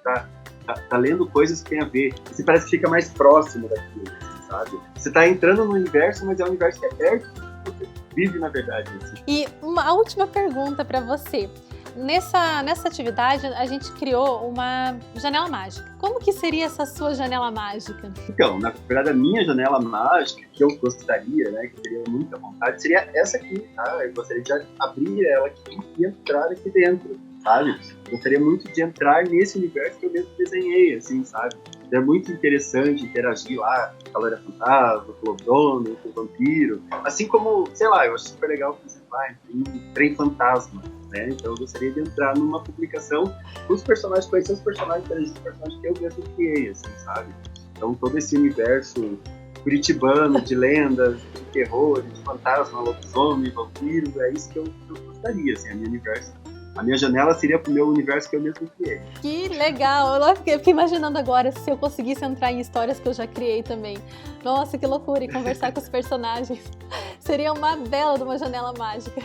tá lendo coisas que tem a ver, você parece que fica mais próximo daquilo, assim, sabe? Você tá entrando no universo, mas é um universo que é perto do que você vive, na verdade. Assim.
E uma última pergunta para você. Nessa atividade, a gente criou uma janela mágica. Como que seria essa sua janela mágica?
Então, na verdade, a minha janela mágica, que eu gostaria, né, que teria muita vontade, seria essa aqui, tá? Eu gostaria de abrir ela aqui e entrar aqui dentro, sabe? Eu gostaria muito de entrar nesse universo que eu mesmo desenhei, assim, sabe? É muito interessante interagir lá com a Loira Fantasma, com o Lobdono, com o Vampiro. Assim como, sei lá, eu acho super legal, por exemplo, tem Trem Fantasma. Né? Então eu gostaria de entrar numa publicação com os personagens, conhecer os personagens que eu mesmo criei, assim, sabe? Então todo esse universo curitibano de lendas, de terror, de fantasma, lobisomem, vampiro, é isso que eu gostaria, assim, a minha janela seria pro meu universo que eu mesmo criei.
Que legal! Eu fiquei imaginando agora se eu conseguisse entrar em histórias que eu já criei também. Nossa, que loucura! E conversar com os personagens. Seria uma bela de uma janela mágica.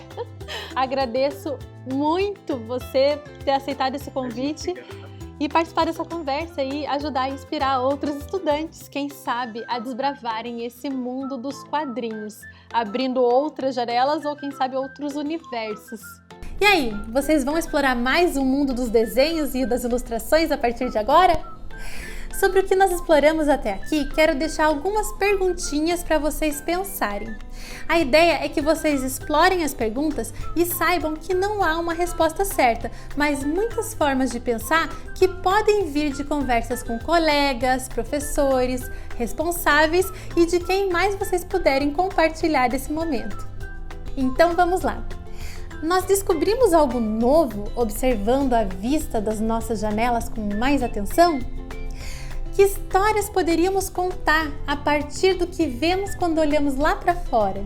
Agradeço muito você ter aceitado esse convite e participar dessa conversa e ajudar a inspirar outros estudantes, quem sabe, a desbravarem esse mundo dos quadrinhos, abrindo outras janelas ou, quem sabe, outros universos. E aí, vocês vão explorar mais o mundo dos desenhos e das ilustrações a partir de agora? Sobre o que nós exploramos até aqui, quero deixar algumas perguntinhas para vocês pensarem. A ideia é que vocês explorem as perguntas e saibam que não há uma resposta certa, mas muitas formas de pensar que podem vir de conversas com colegas, professores, responsáveis e de quem mais vocês puderem compartilhar desse momento. Então vamos lá! Nós descobrimos algo novo observando a vista das nossas janelas com mais atenção? Que histórias poderíamos contar a partir do que vemos quando olhamos lá para fora?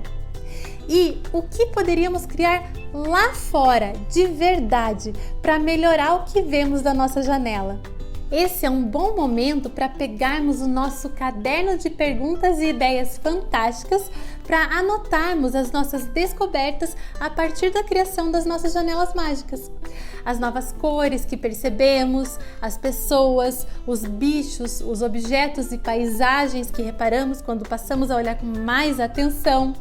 E o que poderíamos criar lá fora, de verdade, para melhorar o que vemos da nossa janela? Esse é um bom momento para pegarmos o nosso caderno de perguntas e ideias fantásticas para anotarmos as nossas descobertas a partir da criação das nossas janelas mágicas. As novas cores que percebemos, as pessoas, os bichos, os objetos e paisagens que reparamos quando passamos a olhar com mais atenção,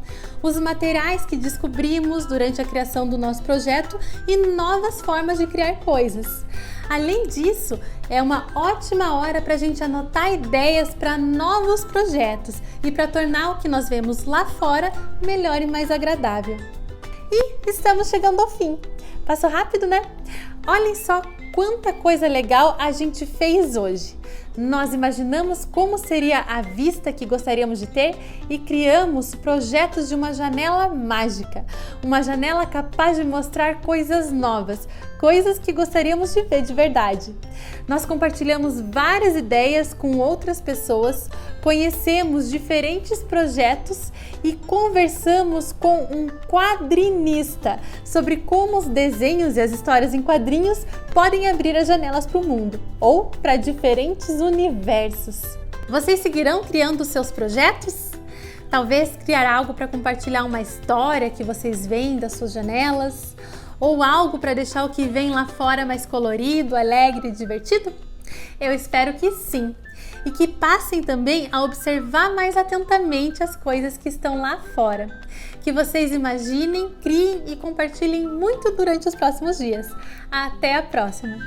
os materiais que descobrimos durante a criação do nosso projeto e novas formas de criar coisas. Além disso, é uma ótima hora para a gente anotar ideias para novos projetos e para tornar o que nós vemos lá fora melhor e mais agradável. E estamos chegando ao fim. Passou rápido, né? Olhem só quanta coisa legal a gente fez hoje. Nós imaginamos como seria a vista que gostaríamos de ter e criamos projetos de uma janela mágica. Uma janela capaz de mostrar coisas novas, coisas que gostaríamos de ver de verdade. Nós compartilhamos várias ideias com outras pessoas, conhecemos diferentes projetos e conversamos com um quadrinista sobre como os desenhos e as histórias em quadrinhos podem abrir as janelas para o mundo ou para diferentes universos. Vocês seguirão criando seus projetos? Talvez criar algo para compartilhar uma história que vocês veem das suas janelas? Ou algo para deixar o que vem lá fora mais colorido, alegre e divertido? Eu espero que sim! E que passem também a observar mais atentamente as coisas que estão lá fora. Que vocês imaginem, criem e compartilhem muito durante os próximos dias. Até a próxima!